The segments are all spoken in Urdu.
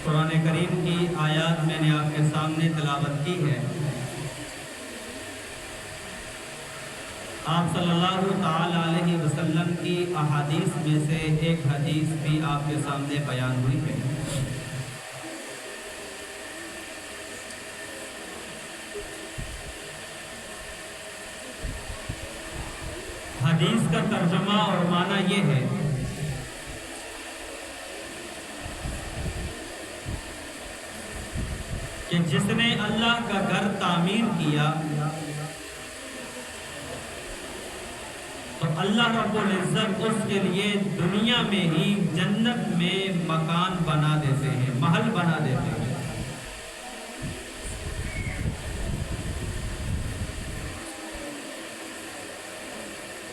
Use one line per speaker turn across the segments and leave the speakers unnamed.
قرآن کریم کی آیات میں نے آپ کے سامنے تلاوت کی ہے۔ آپ صلی اللہ تعالی علیہ وسلم کی احادیث میں سے ایک حدیث بھی آپ کے سامنے بیان ہوئی ہے۔ حدیث کا ترجمہ اور معنی یہ ہے کہ جس نے اللہ کا گھر تعمیر کیا تو اللہ رب العزت اس کے لیے دنیا میں ہی جنت میں مکان بنا دیتے ہیں، محل بنا دیتے ہیں۔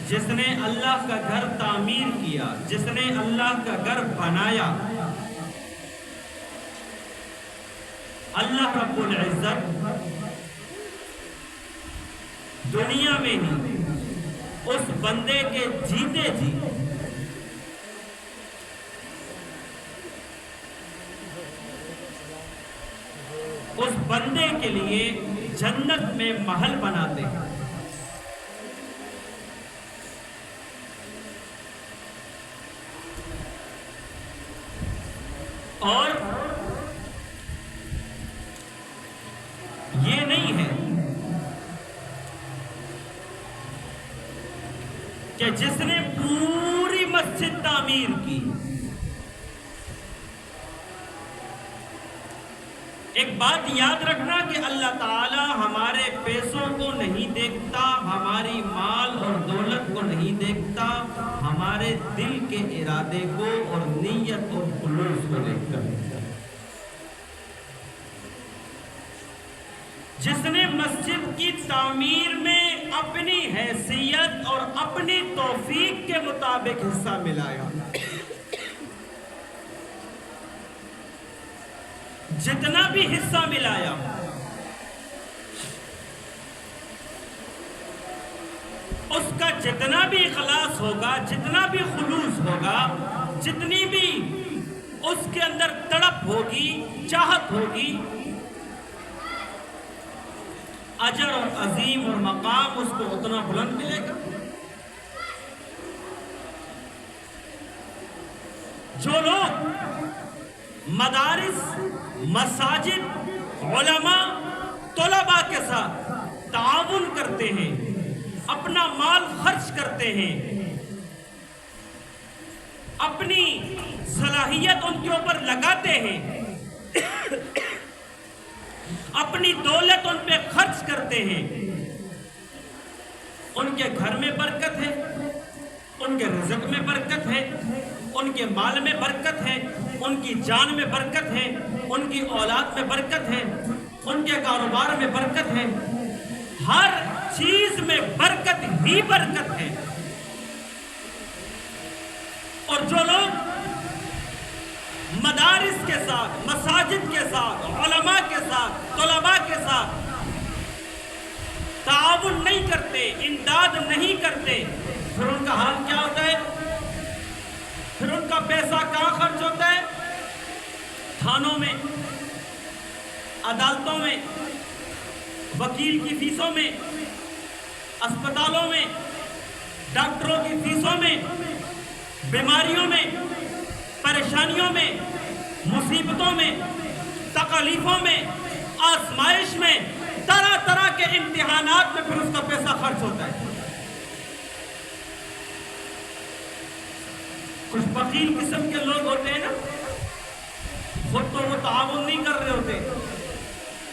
جس نے اللہ کا گھر تعمیر کیا، جس نے اللہ کا گھر بنایا، اللہ رب العزت دنیا میں ہی اس بندے کے جیتے جی اس بندے کے لیے جنت میں محل بناتے ہیں۔ اور یہ نہیں ہے کہ جس نے پوری مسجد تعمیر کی، ایک بات یاد رکھنا کہ اللہ تعالی ہمارے پیسوں کو نہیں دیکھتا، ہماری مال اور دولت کو نہیں دیکھتا، ہمارے دل کے ارادے کو اور نیت اور خلوص کو دیکھتا ہے۔ جس نے مسجد کی تعمیر میں اپنی حیثیت اور اپنی توفیق کے مطابق حصہ ملایا، جتنا بھی حصہ ملایا، اس کا جتنا بھی اخلاص ہوگا، جتنا بھی خلوص ہوگا، جتنی بھی اس کے اندر تڑپ ہوگی، چاہت ہوگی، اجر اور عظیم اور مقام اس کو اتنا بلند ملے گا۔ جو لوگ مدارس، مساجد، علماء، طلباء کے ساتھ تعاون کرتے ہیں، اپنا مال خرچ کرتے ہیں، اپنی صلاحیت ان کے اوپر لگاتے ہیں، اپنی دولت ان پہ خرچ کرتے ہیں، ان کے گھر میں برکت ہے، ان کے رزق میں برکت ہے، ان کے مال میں برکت ہے، ان کی جان میں برکت ہے، ان کی اولاد میں برکت ہے، ان کے کاروبار میں برکت ہے، ہر چیز میں برکت ہی برکت ہے۔ اور جو لوگ مدارس کے ساتھ، مساجد کے ساتھ، علماء کے ساتھ، طلباء کے ساتھ تعاون نہیں کرتے، امداد نہیں کرتے، پھر ان کا حال کیا ہوتا ہے؟ پھر ان کا پیسہ کہاں خرچ ہوتا ہے؟ تھانوں میں، عدالتوں میں، وکیل کی فیسوں میں، اسپتالوں میں، ڈاکٹروں کی فیسوں میں، بیماریوں میں، پریشانیوں میں، مصیبتوں میں، تکلیفوں میں، آزمائش میں، طرح طرح کے امتحانات میں پھر اس کا پیسہ خرچ ہوتا ہے۔ کچھ بخیل قسم کے لوگ ہوتے ہیں نا، خود تو وہ تعاون نہیں کر رہے ہوتے،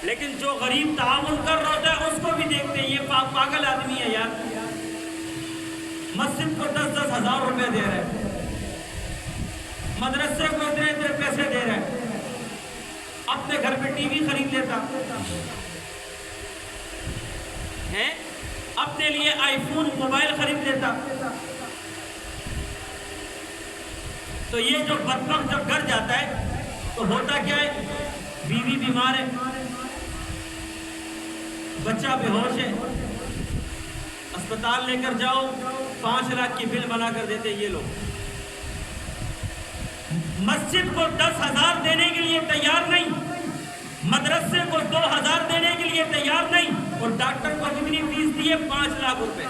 لیکن جو غریب تعاون کر رہا ہوتا ہے اس کو بھی دیکھتے ہیں، یہ پاگل آدمی ہے یار، مسجد کو 10-10 ہزار روپے دے رہے ہیں، مدرسے کو اتنے پیسے دے رہے ہیں، اپنے گھر پہ ٹی وی خرید لیتا ہے، اپنے لیے آئی فون موبائل خرید لیتا۔ تو یہ جو بدبخت جب گھر جاتا ہے تو ہوتا کیا ہے؟ بیوی بیمار ہے، بچہ بے ہوش ہے، اسپتال لے کر جاؤ، 5 لاکھ کی بل بنا کر دیتے یہ لوگ۔ مسجد کو 10,000 دینے کے لیے تیار نہیں، مدرسے کو 2,000 دینے کے لیے تیار نہیں، اور ڈاکٹر کو کتنی فیس دی ہے؟ 5 لاکھ روپے۔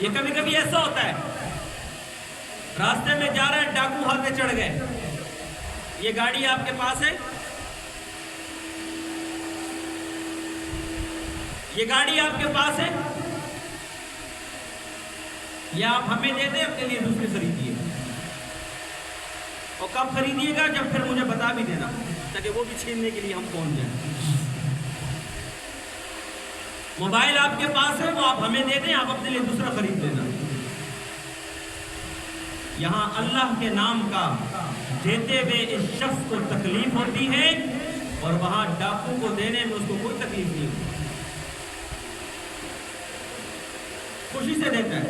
یہ کبھی کبھی ایسا ہوتا ہے، راستے میں جا رہے ہیں، ڈاکو ہاتھ پہ چڑھ گئے، یہ گاڑی آپ کے پاس ہے، یہ گاڑی آپ کے پاس ہے، یا آپ ہمیں دے دیں، اپنے لیے دوسری خریدیے، اور کب خریدیے گا؟ جب پھر مجھے بتا بھی دینا، تاکہ وہ بھی چھیننے کے لیے ہم پہنچ جائیں۔ موبائل آپ کے پاس ہے، وہ آپ ہمیں دے دیں، آپ اپنے لیے دوسرا خرید لینا۔ یہاں اللہ کے نام کا دیتے ہوئے اس شخص کو تکلیف ہوتی ہے، اور وہاں ڈاکو کو دینے میں اس کو کوئی تکلیف نہیں ہوتی، خوشی سے دیتا ہے۔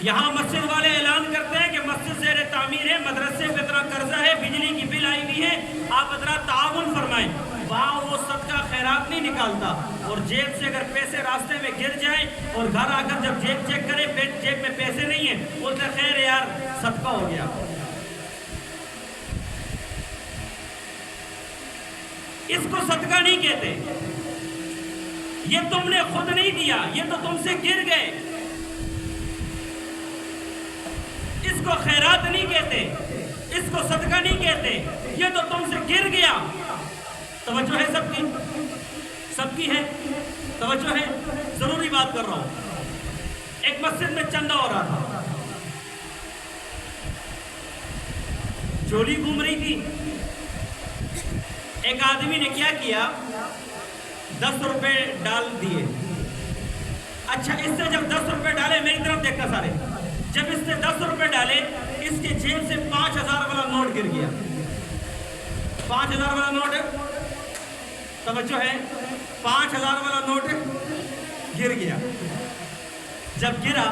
یہاں مسجد والے اعلان کرتے ہیں کہ مسجد زیر تعمیر ہے، مدرسے پہ اتنا قرضہ ہے، بجلی کی بل آئی ہوئی ہے، آپ ذرا تعاون فرمائیں۔ وہاں وہ صدقہ خیرات نہیں نکالتا، اور جیب سے اگر پیسے راستے میں گر جائیں اور گھر آ کر جب جیب چیک کرے جیب میں پیسے نہیں ہیں، بولتے خیر یار صدقہ ہو گیا۔ اس کو صدقہ نہیں کہتے، یہ تم نے خود نہیں دیا، یہ تو تم سے گر گئے، اس کو خیرات نہیں کہتے، اس کو صدقہ نہیں کہتے، یہ تو تم سے گر گیا۔ توجہ ہے سب کی؟ سب کی ہے توجہ ہے؟ ضروری بات کر رہا ہوں۔ ایک مسجد میں چندہ ہو رہا تھا، جھولی گھوم رہی تھی، ایک آدمی نے کیا کیا؟ 10 روپے ڈال دیے۔ اچھا، اس سے جب 10 روپے ڈالے، میری طرف دیکھنا سارے، جب اس نے 10 روپے ڈالے، اس کے جیب سے 5,000 والا نوٹ گر گیا۔ 5,000 والا نوٹ، توجہ ہے، 5,000 والا نوٹ گر گیا۔ جب گرا،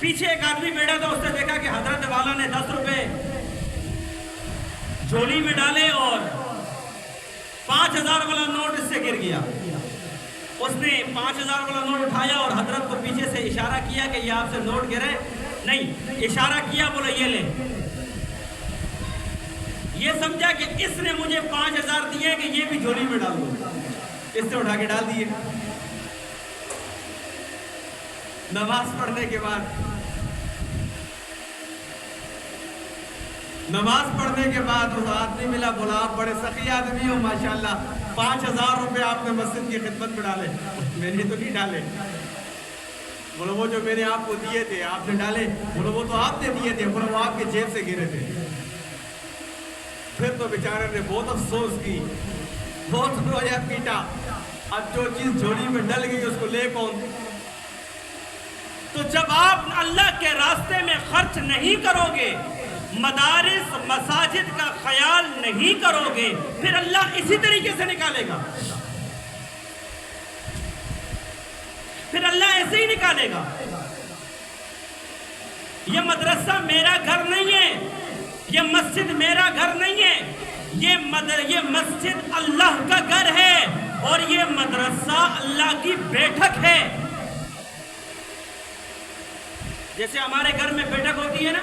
پیچھے ایک آدمی بیٹھا تھا، اس نے دیکھا کہ حضرت والا نے 10 روپے جھولی میں ڈالے اور 5,000 والا نوٹ اس سے گر گیا۔ اس نے 5,000 والا نوٹ اٹھایا اور حضرت کو پیچھے سے اشارہ کیا کہ یہ آپ سے نوٹ گرے نہیں، اشارہ کیا، بولا یہ لے۔ یہ سمجھا کہ اس نے مجھے 5,000 دیے کہ یہ بھی جھولی میں ڈال دو، اس سے اٹھا کے ڈال دیے۔ نماز پڑھنے کے بعد اس آدمی ملا، بولا آپ بڑے سخی آدمی ہو ماشاءاللہ، 5,000 روپے آپ نے مسجد کی خدمت میں ڈالے۔ میں نے تو نہیں ڈالے۔ بولا وہ جو میں نے آپ کو دیے تھے آپ نے ڈالے؟ بولا وہ تو آپ نے دیے تھے۔ بولا وہ آپ کے جیب سے گرے تھے۔ پھر تو بیچارے نے بہت افسوس کی، بہت رویا پیٹا، اب جو چیز جھولی میں ڈل گئی اس کو لے کون؟ تو جب آپ اللہ کے راستے میں خرچ نہیں کرو گے، مدارس مساجد کا خیال نہیں کرو گے، پھر اللہ اسی طریقے سے نکالے گا، پھر اللہ ایسے ہی نکالے گا۔ یہ مدرسہ میرا گھر نہیں ہے، یہ مسجد میرا گھر نہیں ہے، یہ مسجد اللہ کا گھر ہے، اور یہ مدرسہ اللہ کی بیٹھک ہے۔ جیسے ہمارے گھر میں بیٹھک ہوتی ہے نا،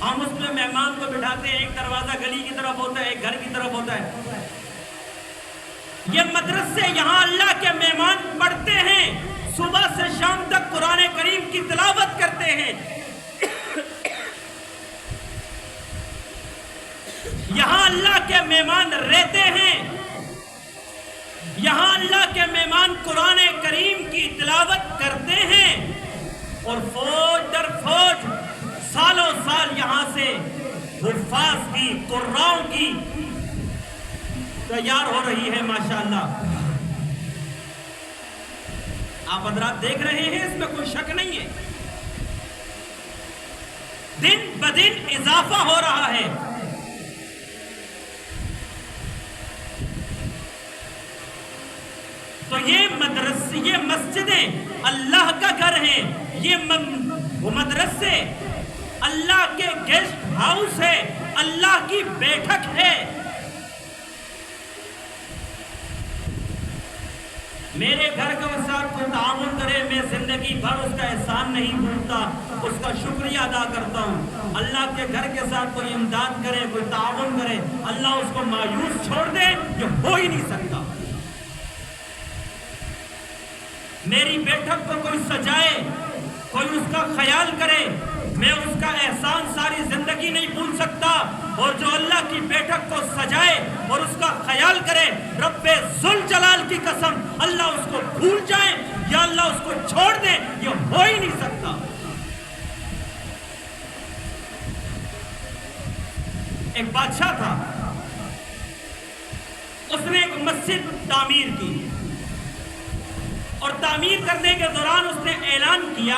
ہم اس میں مہمان کو بٹھاتے ہیں، ایک دروازہ گلی کی طرف ہوتا ہے، ایک گھر کی طرف ہوتا ہے۔ یہ مدرسے یہاں اللہ کے مہمان پڑھتے ہیں، صبح سے شام تک قرآن کریم کی تلاوت کرتے ہیں، یہاں اللہ کے مہمان رہتے ہیں، یہاں اللہ کے مہمان قرآن کریم کی تلاوت کرتے ہیں، اور فوج در فوج سالوں سال یہاں سے حفاظ کی، قراؤں کی تیار ہو رہی ہے ماشاءاللہ۔ آپ حضرات دیکھ رہے ہیں، اس میں کوئی شک نہیں ہے، دن بدن اضافہ ہو رہا ہے۔ تو یہ مسجدیں اللہ کا گھر ہیں، یہ مدرسے اللہ کے گیسٹ ہاؤس ہے، اللہ کی بیٹھک ہے۔ میرے گھر کے ساتھ کوئی تعاون کرے، میں زندگی بھر اس کا احسان نہیں بھولتا، اس کا شکریہ ادا کرتا ہوں۔ اللہ کے گھر کے ساتھ کوئی امداد کرے، کوئی تعاون کرے، اللہ اس کو مایوس چھوڑ دے، یہ ہو ہی نہیں سکتا۔ میری بیٹھک کو کوئی سجائے، کوئی اس کا خیال کرے، میں اس کا احسان ساری زندگی نہیں بھول سکتا۔ اور جو اللہ کی بیٹھک کو سجائے اور اس کا خیال کرے، رب ذوالجلال کی قسم، اللہ اس کو بھول جائے یا اللہ اس کو چھوڑ دے، یہ ہو ہی نہیں سکتا۔ ایک بادشاہ تھا، اس نے ایک مسجد تعمیر کی، اور تعمیر کرنے کے دوران اس نے اعلان کیا،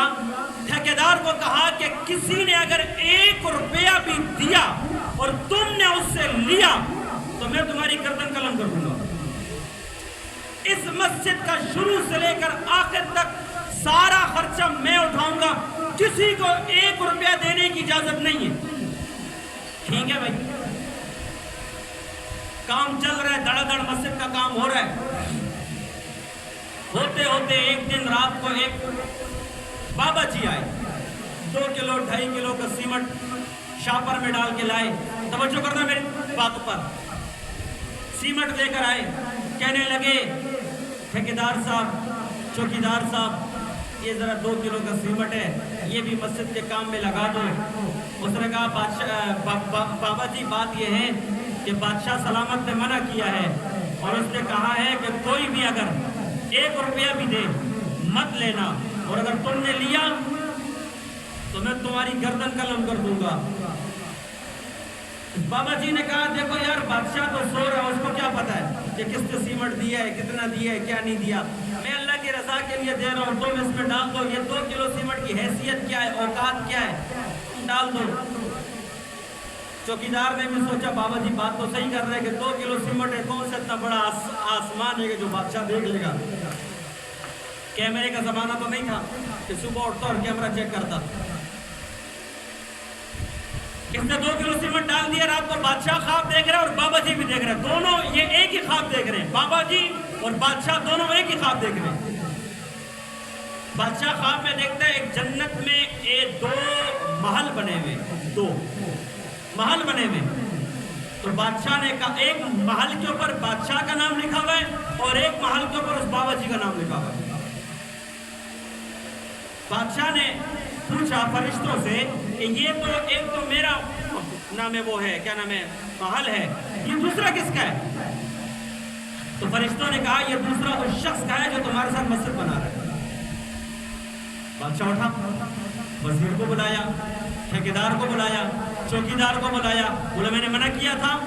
ٹھیکیدار کو کہا کہ کسی نے اگر 1 روپیہ بھی دیا اور تم نے اس سے لیا تو میں تمہاری گردن قلم کر دوں گا۔ اس مسجد کا شروع سے لے کر آخر تک سارا خرچہ میں اٹھاؤں گا، کسی کو 1 روپیہ دینے کی اجازت نہیں ہے۔ ٹھیک ہے بھائی، کام چل رہا ہے، دڑا دڑ مسجد کا کام ہو رہا ہے۔ ہوتے ہوتے ایک دن رات کو ایک بابا جی آئے، 2 کلو 2.5 کلو کا سیمنٹ شاپر میں ڈال کے لائے۔ توجہ کرنا میری بات پر، سیمنٹ لے کر آئے، کہنے لگے ٹھیکیدار صاحب، چوکیدار صاحب، یہ ذرا 2 کلو کا سیمنٹ ہے، یہ بھی مسجد کے کام میں لگا دو۔ اس نے کہا بابا جی بات یہ ہے کہ بادشاہ سلامت نے منع کیا ہے، اور اس نے کہا ہے کہ کوئی بھی اگر 1 روپیہ بھی دے مت لینا، اور اگر تم نے لیا تو میں تمہاری گردن قلم کر دوں گا۔ بابا جی نے کہا دیکھو یار، بادشاہ تو سو رہا ہے، اس کو کیا پتا ہے کہ کس نے سیمنٹ دیا ہے، کتنا دیا ہے، کیا نہیں دیا۔ میں اللہ کی رضا کے لیے دے رہا ہوں، تم اس میں ڈال دو۔ یہ 2 کلو سیمنٹ کی حیثیت کیا ہے، اوقات کیا ہے، ڈال دو۔ چوکیدار نے بھی سوچا بابا جی بات تو صحیح کر رہے کہ 2 کلو سیمنٹ ہے، کون سے اتنا بڑا آسمان ہے کہ جو بادشاہ دیکھ لے گا۔ کیمرے کا زمانہ تو نہیں تھا کہ صبح اٹھتا اور کیمرہ چیک کرتا۔ اس نے 2 کلو سیمنٹ ڈال دیا، رات کو بادشاہ خواب دیکھ رہے اور بابا جی بھی دیکھ رہے، دونوں یہ ایک ہی خواب دیکھ رہے ہیں، بابا جی اور بادشاہ دونوں ایک ہی خواب دیکھ رہے ہیں۔ بادشاہ خواب میں دیکھتا ہے ایک جنت میں 2 محل بنے ہوئے، 2 محل بنے ہوئے۔ تو بادشاہ نے کہا ایک محل کے اوپر بادشاہ کا نام لکھا ہوا ہے اور ایک محل کے اوپر اس بابا جی کا نام لکھا ہوا ہے۔ بادشاہ نے پوچھا فرشتوں سے کہ یہ تو ایک تو میرا نام ہے، وہ ہے کیا نام ہے، محل ہے، یہ دوسرا کس کا ہے؟ تو فرشتوں نے کہا یہ دوسرا اس شخص کا ہے جو تمہارے ساتھ مسجد بنا رہا ہے۔ بادشاہ اٹھا، وزیر کو بلایا، ٹھیکیدار کو بلایا، چوکیدار کو بلایا، بولا میں نے منع کیا تھا،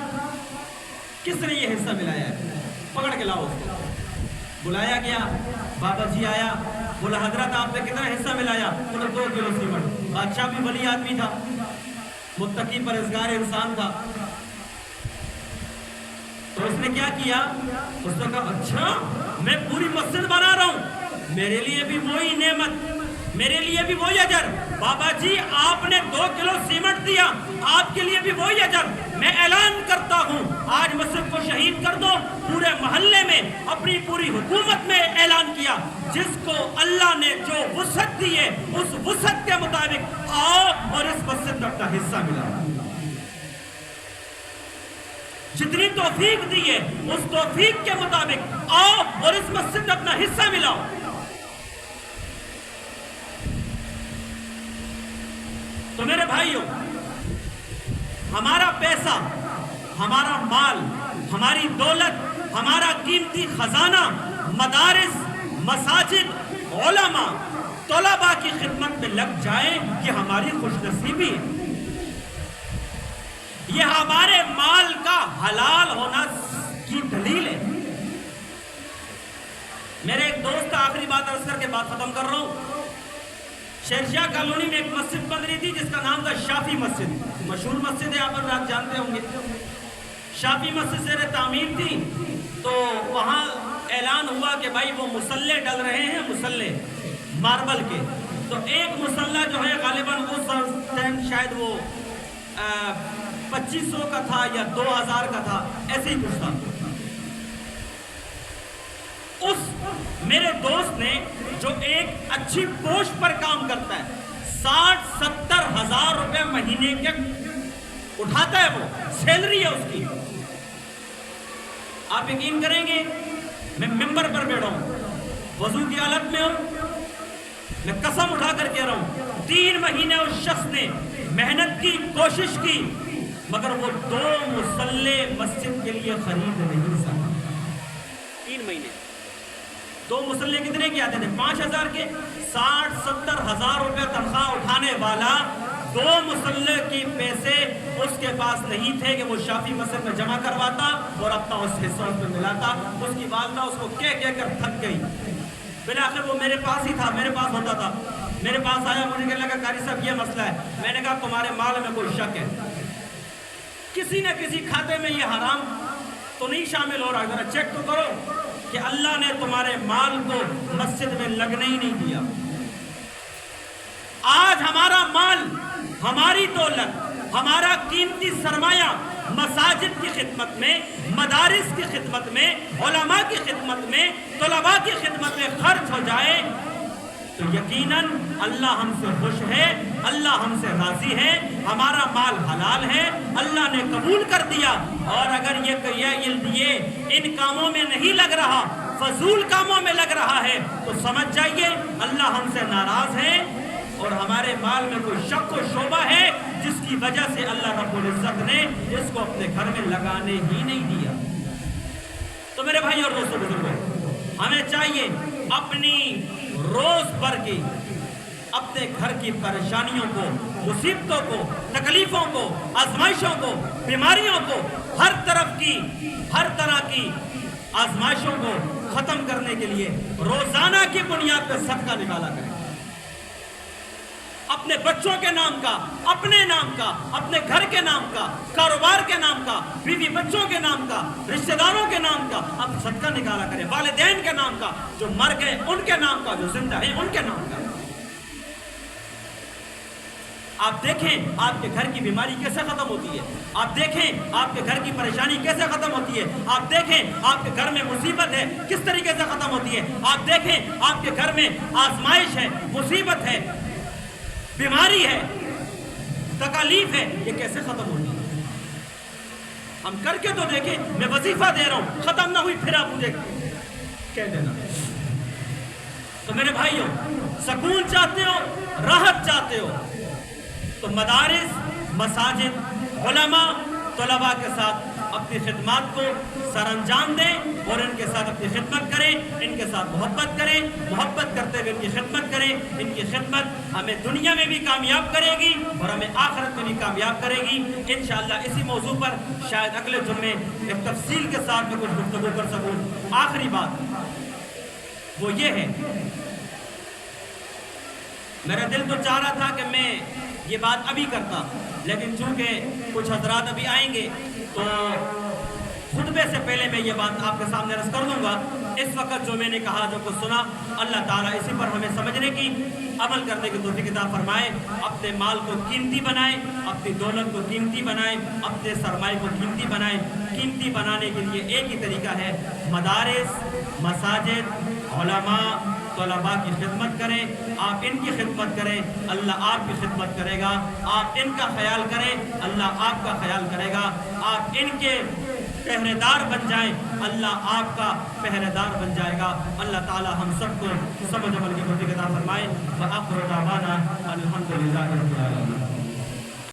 کس نے یہ حصہ ملایا ہے، پکڑ کے لاؤ اس کو۔ بلایا گیا، بابا جی آیا، بولا حضرت آپ نے کتنا حصہ ملایا؟ بولا 2 کلو سیمنٹ۔ بادشاہ بھی ولی آدمی تھا، متقی پرہیزگار انسان تھا، تو اس نے کیا کیا؟ اس نے کہا اچھا میں پوری مسجد بنا رہا ہوں، میرے لیے بھی وہی نعمت، میرے لیے بھی وہی اجر۔ بابا جی آپ نے 2 کلو سیمنٹ دیا، آپ کے لیے بھی وہی اجر۔ میں اعلان کرتا ہوں آج مسجد کو شہید کر دو، پورے محلے میں، اپنی پوری حکومت میں اعلان کیا، جس کو اللہ نے جو وسعت دی ہے اس وسعت کے مطابق آؤ اور اس مسجد میں اپنا حصہ ملا۔ جتنی توفیق دی ہے اس توفیق کے مطابق آؤ اور اس مسجد میں اپنا حصہ ملاؤ۔ تو میرے بھائیوں، ہمارا پیسہ، ہمارا مال، ہماری دولت، ہمارا قیمتی خزانہ مدارس، مساجد، علماء، طلباء کی خدمت میں لگ جائے، یہ ہماری خوش نصیبی ہے، یہ ہمارے مال کا حلال ہونا کی دلیل ہے۔ میرے ایک دوست، آخری بات عرض کر کے بات ختم کر رہا ہوں، شہرشاہ کالونی میں ایک مسجد بن رہی تھی جس کا نام تھا شافی مسجد، مشہور مسجد ہے، آپ جانتے ہوں گے۔ شافی مسجد زیر تعمیر تھی، تو وہاں اعلان ہوا کہ بھائی وہ مصلے ڈل رہے ہیں، مصلے ماربل کے، تو ایک مصلہ جو ہے غالباً اس ٹائم شاید وہ 2500 کا تھا یا 2000 کا تھا، ایسے ہی کچھ تھا۔ اس میرے دوست نے جو ایک اچھی پوسٹ پر کام کرتا ہے 60-70 ہزار روپے مہینے کے اٹھاتا ہے، وہ سیلری ہے اس کی. آپ یقین کریں گے میں ممبر پر بیٹھا ہوں، وضو کی حالت میں ہوں، میں قسم اٹھا کر کہہ رہا ہوں 3 مہینے اس شخص نے محنت کی، کوشش کی، مگر وہ 2 مصلے مسجد کے لیے خرید نہیں سکا. 3 مہینے 2 مصلے کتنے کے آتے تھے؟ 5,000 کے. 60-70 ہزار روپے تنخواہ اٹھانے والا 2 مصلے کی پیسے اس کے پاس نہیں تھے کہ وہ شافی مسجد میں جمع کرواتا اور اپنا اس حصہ اس میں ملاتا. اس کی والدہ اس کو کہہ کر تھک گئی. بالآخر وہ میرے پاس ہی تھا، میرے پاس ہوتا تھا، میرے پاس آیا، مجھے کہنے لگا قاری صاحب یہ مسئلہ ہے. میں نے کہا تمہارے مال میں کوئی شک ہے، کسی نہ کسی کھاتے میں یہ حرام تو نہیں شامل ہو رہا، ذرا چیک تو کرو کہ اللہ نے تمہارے مال کو مسجد میں لگنے ہی نہیں دیا. آج ہمارا مال، ہماری دولت، ہمارا قیمتی سرمایہ مساجد کی خدمت میں، مدارس کی خدمت میں، علماء کی خدمت میں، طلباء کی خدمت میں خرچ ہو جائے تو یقیناً اللہ ہم سے خوش ہے، اللہ ہم سے راضی ہے، ہمارا مال حلال ہے، اللہ نے قبول کر دیا. اور اگر یہ ان کاموں میں نہیں لگ رہا، فضول کاموں میں لگ رہا ہے تو سمجھ جائیے اللہ ہم سے ناراض ہے اور ہمارے مال میں کوئی شک و شبہ ہے جس کی وجہ سے اللہ رب العزت نے اس کو اپنے گھر میں لگانے ہی نہیں دیا. تو میرے بھائی اور دوستوں بزرگوں، ہمیں چاہیے اپنی روز بھر کی، اپنے گھر کی پریشانیوں کو، مصیبتوں کو، تکلیفوں کو، آزمائشوں کو، بیماریوں کو، ہر طرح کی آزمائشوں کو ختم کرنے کے لیے روزانہ کی بنیاد پر صدقہ نکالا کریں. اپنے بچوں کے نام کا، اپنے نام کا، اپنے گھر کے نام کا، کاروبار کے نام کا، بیوی بچوں کے نام کا، رشتہ داروں کے نام کا اب صدقہ نکالا کریں. والدین کے نام کا، جو مر گئے ان کے نام کا، جو زندہ ہیں ان کے نام کا. آپ دیکھیں آپ کے گھر کی بیماری کیسے ختم ہوتی ہے، آپ دیکھیں آپ کے گھر کی پریشانی کیسے ختم ہوتی ہے، آپ دیکھیں آپ کے گھر میں مصیبت ہے کس طریقے سے ختم ہوتی ہے، آپ دیکھیں آپ کے گھر میں آزمائش ہے، مصیبت ہے، بیماری ہے، تکالیف ہے، یہ کیسے ختم ہوتی ہے. ہم کر کے تو دیکھیں. میں وظیفہ دے رہا ہوں، ختم نہ ہوئی پھر آپ مجھے کہہ دینا. تو میرے بھائیوں، سکون چاہتے ہو، راحت چاہتے ہو تو مدارس، مساجد، علماء، طلباء کے ساتھ اپنی خدمات کو سر انجام دیں اور ان کے ساتھ اپنی خدمت کریں، ان کے ساتھ محبت کریں. محبت کرتے ہوئے ان کی خدمت کریں. ان کی خدمت ہمیں دنیا میں بھی کامیاب کرے گی اور ہمیں آخرت میں بھی کامیاب کرے گی. انشاءاللہ اسی موضوع پر شاید اگلے جمعے ایک تفصیل کے ساتھ میں کچھ گفتگو کر سکوں. آخری بات وہ یہ ہے، میرا دل تو چاہ رہا تھا کہ میں یہ بات ابھی کرتا، لیکن چونکہ کچھ حضرات ابھی آئیں گے تو خطبے سے پہلے میں یہ بات آپ کے سامنے عرض کر دوں گا. اس وقت جو میں نے کہا، جو کچھ سنا، اللہ تعالیٰ اسی پر ہمیں سمجھنے کی، عمل کرنے کی توفیق عطا فرمائے. اپنے مال کو قیمتی بنائیں، اپنی دولت کو قیمتی بنائیں، اپنے سرمایہ کو قیمتی بنائیں. قیمتی بنانے کے لیے ایک ہی طریقہ ہے، مدارس، مساجد، علماء، طلباء کی خدمت کریں. آپ ان کی خدمت کریں، اللہ آپ کی خدمت کرے گا. آپ ان کا خیال کریں، اللہ آپ کا خیال کرے گا. آپ ان کے پہرے دار بن جائیں، اللہ آپ کا پہرے دار بن جائے گا. اللہ تعالی ہم سب کو سمجھ عمل کی توفیق عطا فرمائے. وآخر دعوانا الحمدللہ رب العالمین.